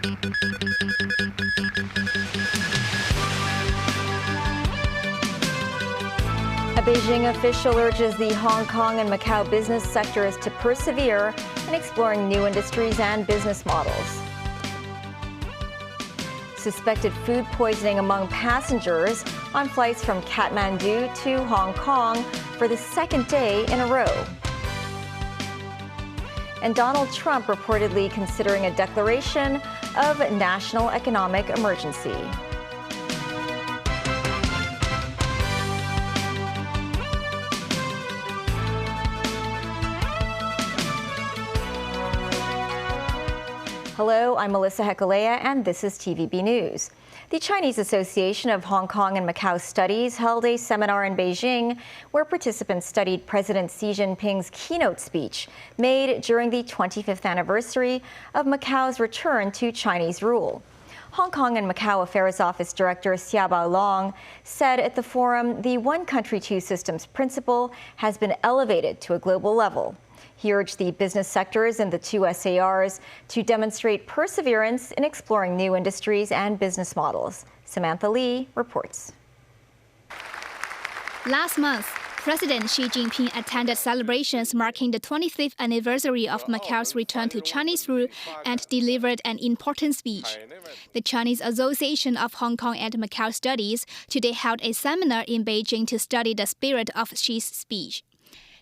A Beijing official urges the Hong Kong and Macau business sectors to persevere in exploring new industries and business models. Suspected food poisoning among passengers on flights from Kathmandu to Hong Kong for the second day in a row. And Donald Trump reportedly considering a declaration of national economic emergency. Hello, I'm Melissa Hekalea, and this is TVB News. The Chinese Association of Hong Kong and Macau Studies held a seminar in Beijing where participants studied President Xi Jinping's keynote speech made during the 25th anniversary of Macau's return to Chinese rule. Hong Kong and Macau Affairs Office Director Xia Baolong said at the forum the one country, two systems principle has been elevated to a global level. He urged the business sectors in the two SARs to demonstrate perseverance in exploring new industries and business models. Samantha Lee reports. Last month, President Xi Jinping attended celebrations marking the 25th anniversary of Macau's return to Chinese rule and delivered an important speech. The Chinese Association of Hong Kong and Macau Studies today held a seminar in Beijing to study the spirit of Xi's speech.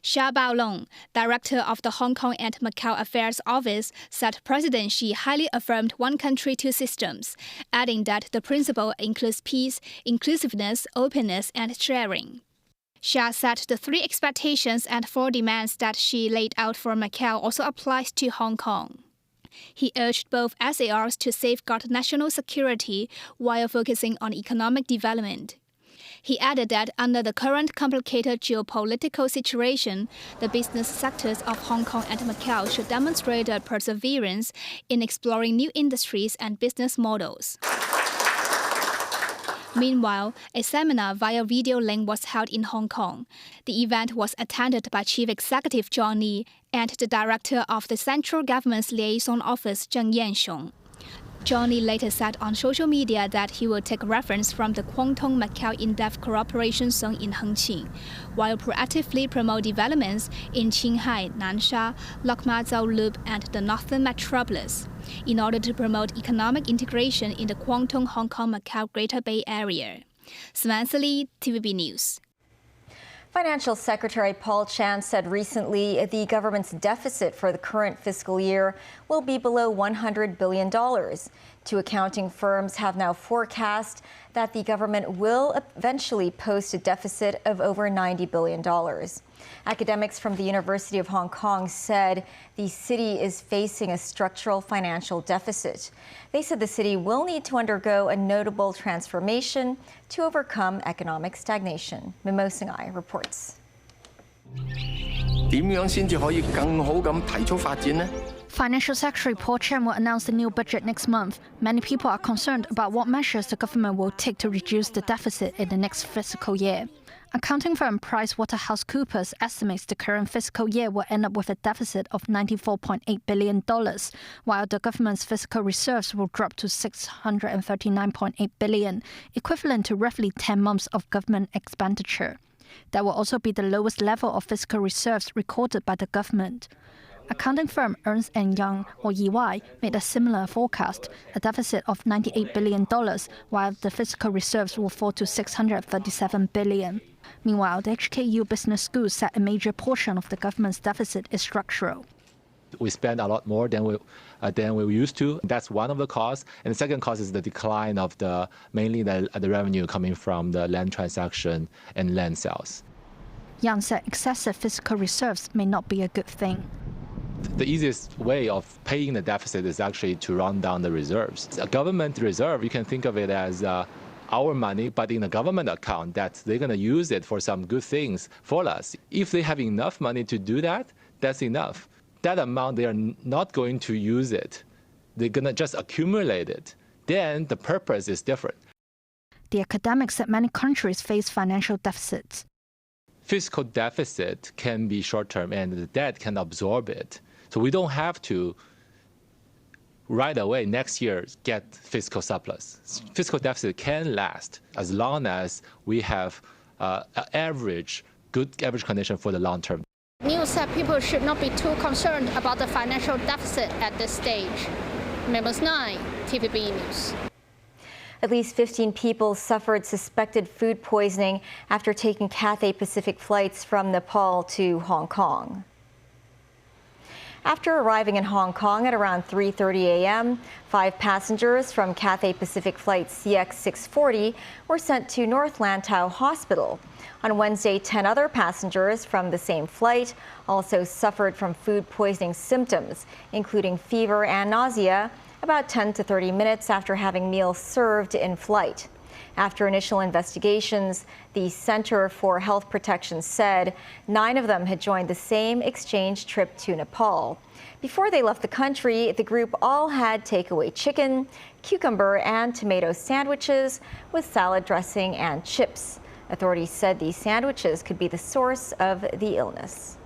Xia Baolong, director of the Hong Kong and Macau Affairs Office, said President Xi highly affirmed one country, two systems, adding that the principle includes peace, inclusiveness, openness, and sharing. Xia said the three expectations and four demands that Xi laid out for Macau also applies to Hong Kong. He urged both SARs to safeguard national security while focusing on economic development. He added that under the current complicated geopolitical situation, the business sectors of Hong Kong and Macau should demonstrate their perseverance in exploring new industries and business models. Meanwhile, a seminar via video link was held in Hong Kong. The event was attended by Chief Executive John Lee and the Director of the Central Government's Liaison Office, Zheng Yanxiong. John Lee later said on social media that he will take reference from the Guangdong Macau In-Depth Cooperation Zone in Hengqin, while proactively promote developments in Qinghai, Nansha, Lok Ma Tsau Loop, and the Northern Metropolis, in order to promote economic integration in the Guangdong, Hong Kong, Macau Greater Bay Area. Samantha Lee, TVB News. Financial Secretary Paul Chan said recently the government's deficit for the current fiscal year will be below $100 billion. Two accounting firms have now forecast that the government will eventually post a deficit of over $90 billion. Academics from the University of Hong Kong said the city is facing a structural financial deficit. They said the city will need to undergo a notable transformation to overcome economic stagnation. Mimosing reports. Financial Secretary Paul Chan will announce the new budget next month. Many people are concerned about what measures the government will take to reduce the deficit in the next fiscal year. Accounting firm PricewaterhouseCoopers estimates the current fiscal year will end up with a deficit of $94.8 billion, while the government's fiscal reserves will drop to $639.8 billion, equivalent to roughly 10 months of government expenditure. That will also be the lowest level of fiscal reserves recorded by the government. Accounting firm Ernst & Young, or EY, made a similar forecast, a deficit of $98 billion, while the fiscal reserves will fall to $637 billion. Meanwhile, the HKU Business School said a major portion of the government's deficit is structural. We spend a lot more than we used to. That's one of the causes. And the second cause is the decline of mainly the revenue coming from the land transaction and land sales. Yang said excessive fiscal reserves may not be a good thing. The easiest way of paying the deficit is actually to run down the reserves. A government reserve, you can think of it as our money, but in a government account that they're going to use it for some good things for us. If they have enough money to do that, that's enough. That amount, they are not going to use it. They're going to just accumulate it. Then the purpose is different. The academic said many countries face financial deficits. Fiscal deficit can be short-term and the debt can absorb it. So we don't have to right away next year get fiscal surplus. Fiscal deficit can last as long as we have an good average condition for the long term. News said people should not be too concerned about the financial deficit at this stage. Members 9, TVB News. At least 15 people suffered suspected food poisoning after taking Cathay Pacific flights from Nepal to Hong Kong. After arriving in Hong Kong at around 3:30 a.m., 5 passengers from Cathay Pacific flight CX-640 were sent to North Lantau Hospital. On Wednesday, 10 other passengers from the same flight also suffered from food poisoning symptoms, including fever and nausea, about 10 to 30 minutes after having meals served in flight. After initial investigations, the Center for Health Protection said 9 of them had joined the same exchange trip to Nepal. Before they left the country, the group all had takeaway chicken, cucumber and tomato sandwiches with salad dressing and chips. Authorities said these sandwiches could be the source of the illness.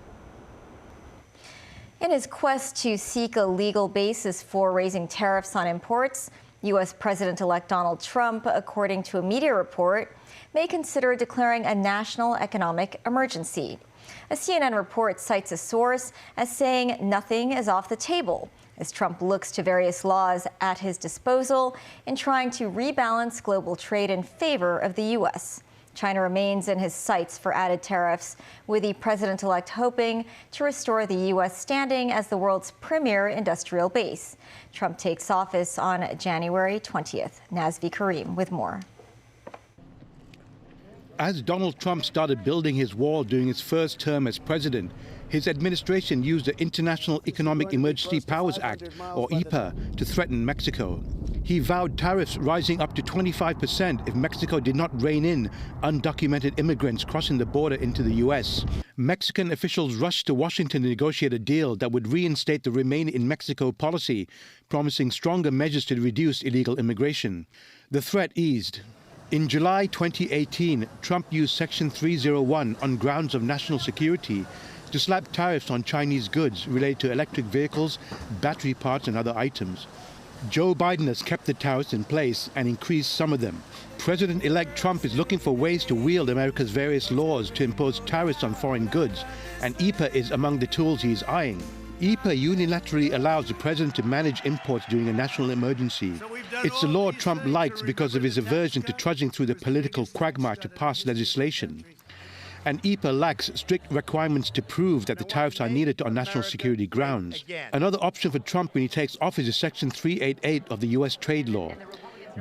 In his quest to seek a legal basis for raising tariffs on imports, U.S. President-elect Donald Trump, according to a media report, may consider declaring a national economic emergency. A CNN report cites a source as saying nothing is off the table as Trump looks to various laws at his disposal in trying to rebalance global trade in favor of the U.S. China remains in his sights for added tariffs, with the president-elect hoping to restore the U.S. standing as the world's premier industrial base. Trump takes office on January 20th. Nazvi Karim with more. As Donald Trump started building his wall during his first term as president, his administration used the International Economic Emergency Powers Act, or IPA, to threaten Mexico. He vowed tariffs rising up to 25% if Mexico did not rein in undocumented immigrants crossing the border into the U.S. Mexican officials rushed to Washington to negotiate a deal that would reinstate the Remain in Mexico policy, promising stronger measures to reduce illegal immigration. The threat eased. In July 2018, Trump used Section 301 on grounds of national security to slap tariffs on Chinese goods related to electric vehicles, battery parts and other items. Joe Biden has kept the tariffs in place and increased some of them. President-elect Trump is looking for ways to wield America's various laws to impose tariffs on foreign goods, and IPA is among the tools he is eyeing. IPA unilaterally allows the president to manage imports during a national emergency. It's a law Trump likes because of his aversion to trudging through the political quagmire to pass legislation. And IPA lacks strict requirements to prove that the tariffs are needed on national security grounds. Another option for Trump when he takes office is Section 388 of the U.S. trade law.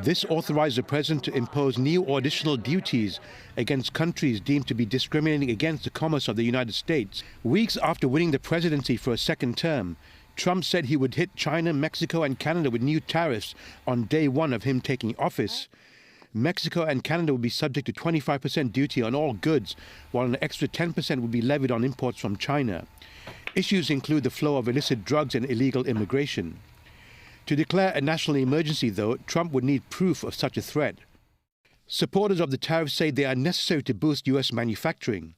This authorizes the president to impose new or additional duties against countries deemed to be discriminating against the commerce of the United States. Weeks after winning the presidency for a second term, Trump said he would hit China, Mexico and Canada with new tariffs on day one of him taking office. Mexico and Canada would be subject to 25% duty on all goods, while an extra 10% would be levied on imports from China. Issues include the flow of illicit drugs and illegal immigration. To declare a national emergency, though, Trump would need proof of such a threat. Supporters of the tariffs say they are necessary to boost U.S. manufacturing.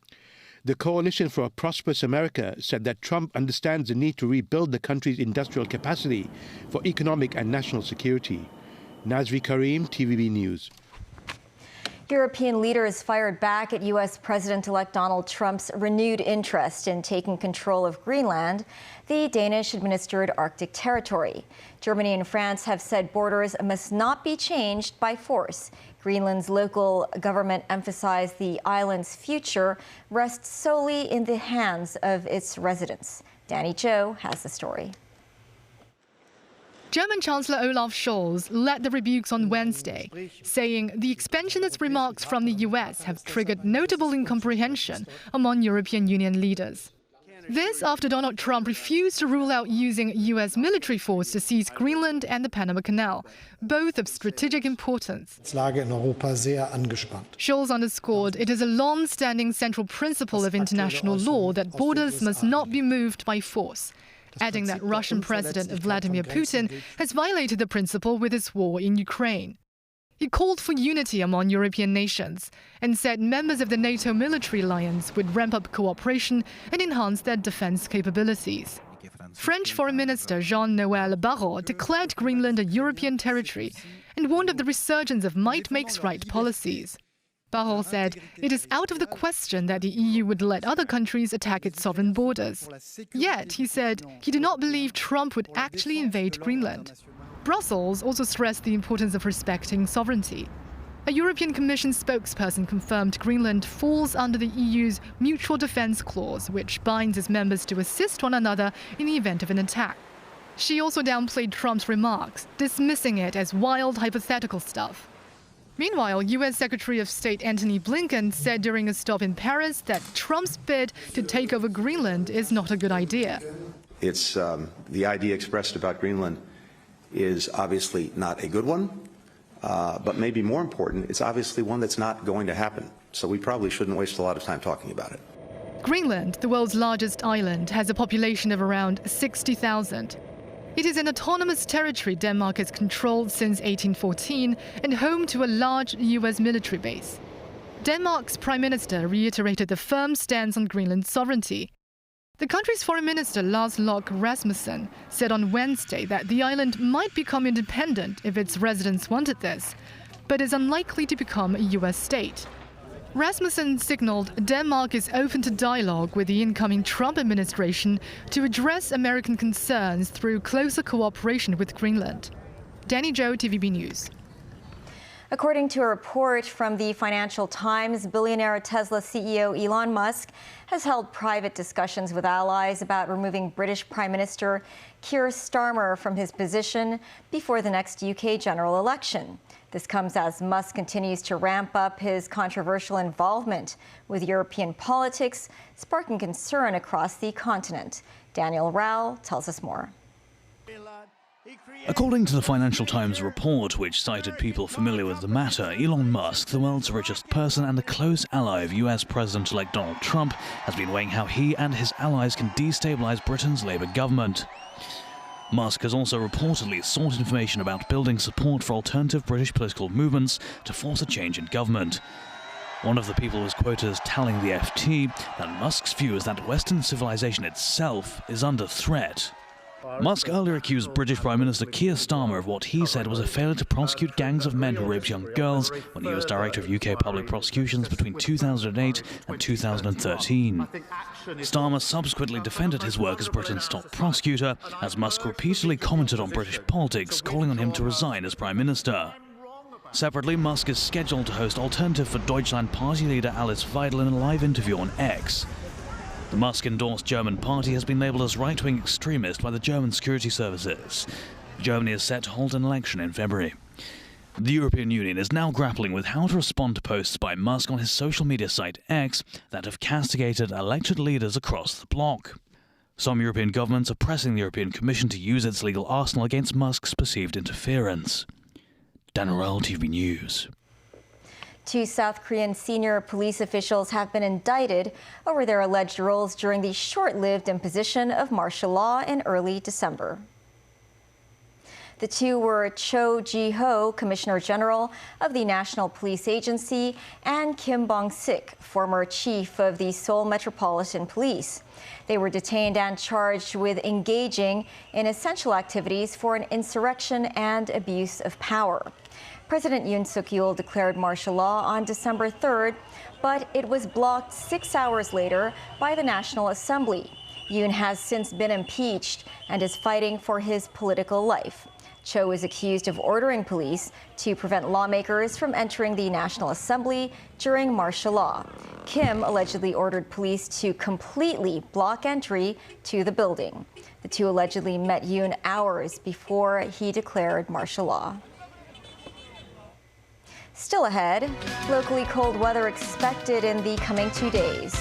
The Coalition for a Prosperous America said that Trump understands the need to rebuild the country's industrial capacity for economic and national security. Nazvi Karim, TVB News. European leaders fired back at U.S. President-elect Donald Trump's renewed interest in taking control of Greenland, the Danish-administered Arctic territory. Germany and France have said borders must not be changed by force. Greenland's local government emphasized the island's future rests solely in the hands of its residents. Danny Zhou has the story. German Chancellor Olaf Scholz led the rebukes on Wednesday, saying the expansionist remarks from the US have triggered notable incomprehension among European Union leaders. This after Donald Trump refused to rule out using US military force to seize Greenland and the Panama Canal, both of strategic importance. Scholz underscored it is a long-standing central principle of international law that borders must not be moved by force, adding that Russian President Vladimir Putin has violated the principle with his war in Ukraine. He called for unity among European nations and said members of the NATO military alliance would ramp up cooperation and enhance their defense capabilities. French Foreign Minister Jean-Noël Barrot declared Greenland a European territory and warned of the resurgence of might makes right policies. Barrot said it is out of the question that the EU would let other countries attack its sovereign borders. Yet, he said, he did not believe Trump would actually invade Greenland. Brussels also stressed the importance of respecting sovereignty. A European Commission spokesperson confirmed Greenland falls under the EU's Mutual Defence Clause, which binds its members to assist one another in the event of an attack. She also downplayed Trump's remarks, dismissing it as wild hypothetical stuff. Meanwhile, U.S. Secretary of State Antony Blinken said during a stop in Paris that Trump's bid to take over Greenland is not a good idea. It's the idea expressed about Greenland is obviously not a good one, but maybe more important, it's obviously one that's not going to happen. So we probably shouldn't waste a lot of time talking about it. Greenland, the world's largest island, has a population of around 60,000. It is an autonomous territory Denmark has controlled since 1814 and home to a large U.S. military base. Denmark's Prime Minister reiterated the firm stance on Greenland's sovereignty. The country's Foreign Minister Lars Løkke Rasmussen said on Wednesday that the island might become independent if its residents wanted this, but is unlikely to become a U.S. state. Rasmussen signaled Denmark is open to dialogue with the incoming Trump administration to address American concerns through closer cooperation with Greenland. Danny Zhou, TVB News. According to a report from the Financial Times, billionaire Tesla CEO Elon Musk has held private discussions with allies about removing British Prime Minister Keir Starmer from his position before the next UK general election. This comes as Musk continues to ramp up his controversial involvement with European politics, sparking concern across the continent. Daniel Rao tells us more. According to the Financial Times report, which cited people familiar with the matter, Elon Musk, the world's richest person and a close ally of US President-elect Donald Trump, has been weighing how he and his allies can destabilize Britain's Labour government. Musk has also reportedly sought information about building support for alternative British political movements to force a change in government. One of the people was quoted as telling the FT that Musk's view is that Western civilization itself is under threat. Musk earlier accused British Prime Minister Keir Starmer of what he said was a failure to prosecute gangs of men who raped young girls when he was Director of UK Public Prosecutions between 2008 and 2013. Starmer subsequently defended his work as Britain's top prosecutor, as Musk repeatedly commented on British politics, calling on him to resign as Prime Minister. Separately, Musk is scheduled to host Alternative for Deutschland party leader Alice Weidel in a live interview on X. The Musk-endorsed German party has been labelled as right-wing extremist by the German security services. Germany is set to hold an election in February. The European Union is now grappling with how to respond to posts by Musk on his social media site X that have castigated elected leaders across the bloc. Some European governments are pressing the European Commission to use its legal arsenal against Musk's perceived interference. Dan Orell, TV News. 2 South Korean senior police officials have been indicted over their alleged roles during the short-lived imposition of martial law in early December. The two were Cho Ji-ho, Commissioner General of the National Police Agency, and Kim Bong-sik, former chief of the Seoul Metropolitan Police. They were detained and charged with engaging in essential activities for an insurrection and abuse of power. President Yoon Suk-yeol declared martial law on December 3rd, but it was blocked 6 hours later by the National Assembly. Yoon has since been impeached and is fighting for his political life. Cho is accused of ordering police to prevent lawmakers from entering the National Assembly during martial law. Kim allegedly ordered police to completely block entry to the building. The two allegedly met Yoon hours before he declared martial law. Still ahead, locally cold weather expected in the coming 2 days.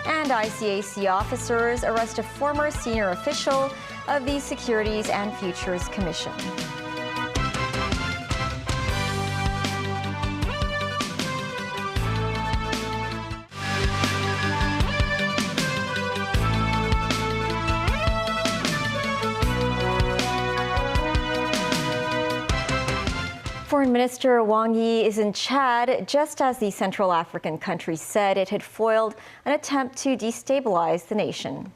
And ICAC officers arrest a former senior official of the Securities and Futures Commission. For Foreign Minister Wang Yi is in Chad, just as the Central African country said it had foiled an attempt to destabilize the nation.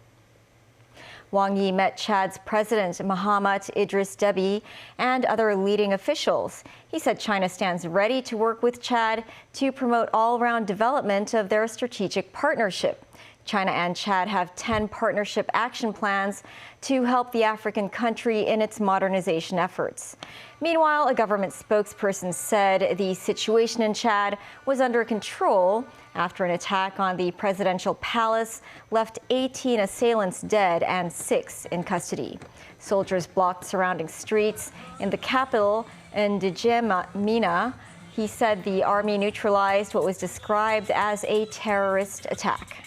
Wang Yi met Chad's President Mahamat Idris Deby and other leading officials. He said China stands ready to work with Chad to promote all-round development of their strategic partnership. China and Chad have 10 partnership action plans to help the African country in its modernization efforts. Meanwhile, a government spokesperson said the situation in Chad was under control after an attack on the presidential palace left 18 assailants dead and 6 in custody. Soldiers blocked surrounding streets in the capital, N'Djamena. He said the army neutralized what was described as a terrorist attack.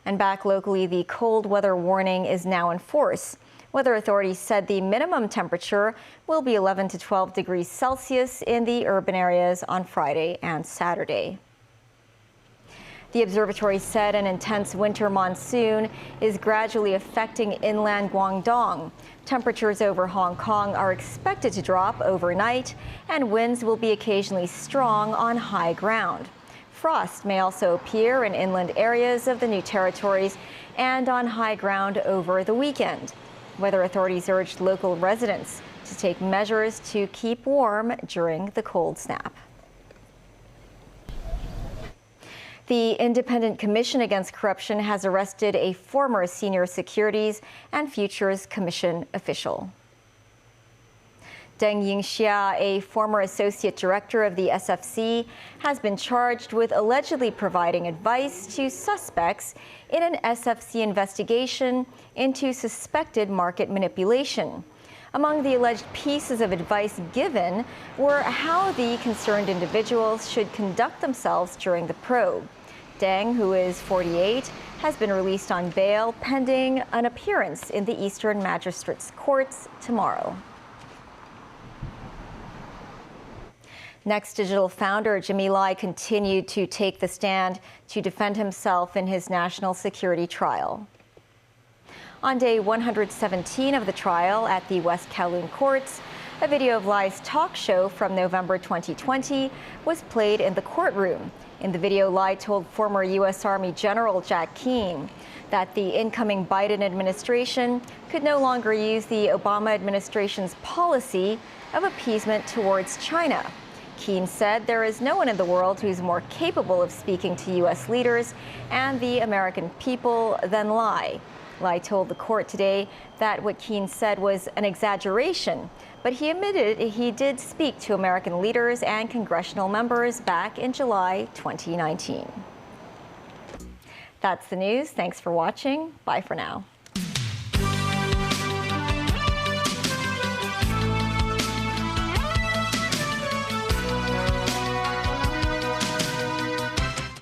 And back locally, the cold weather warning is now in force. Weather authorities said the minimum temperature will be 11 to 12 degrees Celsius in the urban areas on Friday and Saturday. The observatory said an intense winter monsoon is gradually affecting inland Guangdong. Temperatures over Hong Kong are expected to drop overnight, and winds will be occasionally strong on high ground. Frost may also appear in inland areas of the new territories and on high ground over the weekend. Weather authorities urged local residents to take measures to keep warm during the cold snap. The Independent Commission Against Corruption has arrested a former Senior Securities and Futures Commission official. Deng Yingxia, a former associate director of the SFC, has been charged with allegedly providing advice to suspects in an SFC investigation into suspected market manipulation. Among the alleged pieces of advice given were how the concerned individuals should conduct themselves during the probe. Deng, who is 48, has been released on bail pending an appearance in the Eastern Magistrates' Courts tomorrow. Next Digital founder Jimmy Lai continued to take the stand to defend himself in his national security trial. On day 117 of the trial at the West Kowloon courts, a video of Lai's talk show from November 2020 was played in the courtroom. In the video, Lai told former U.S. Army General Jack Keane that the incoming Biden administration could no longer use the Obama administration's policy of appeasement towards China. Keane said there is no one in the world who's more capable of speaking to U.S. leaders and the American people than Lai. Lai told the court today that what Keane said was an exaggeration, but he admitted he did speak to American leaders and congressional members back in July 2019. That's the news. Thanks for watching. Bye for now.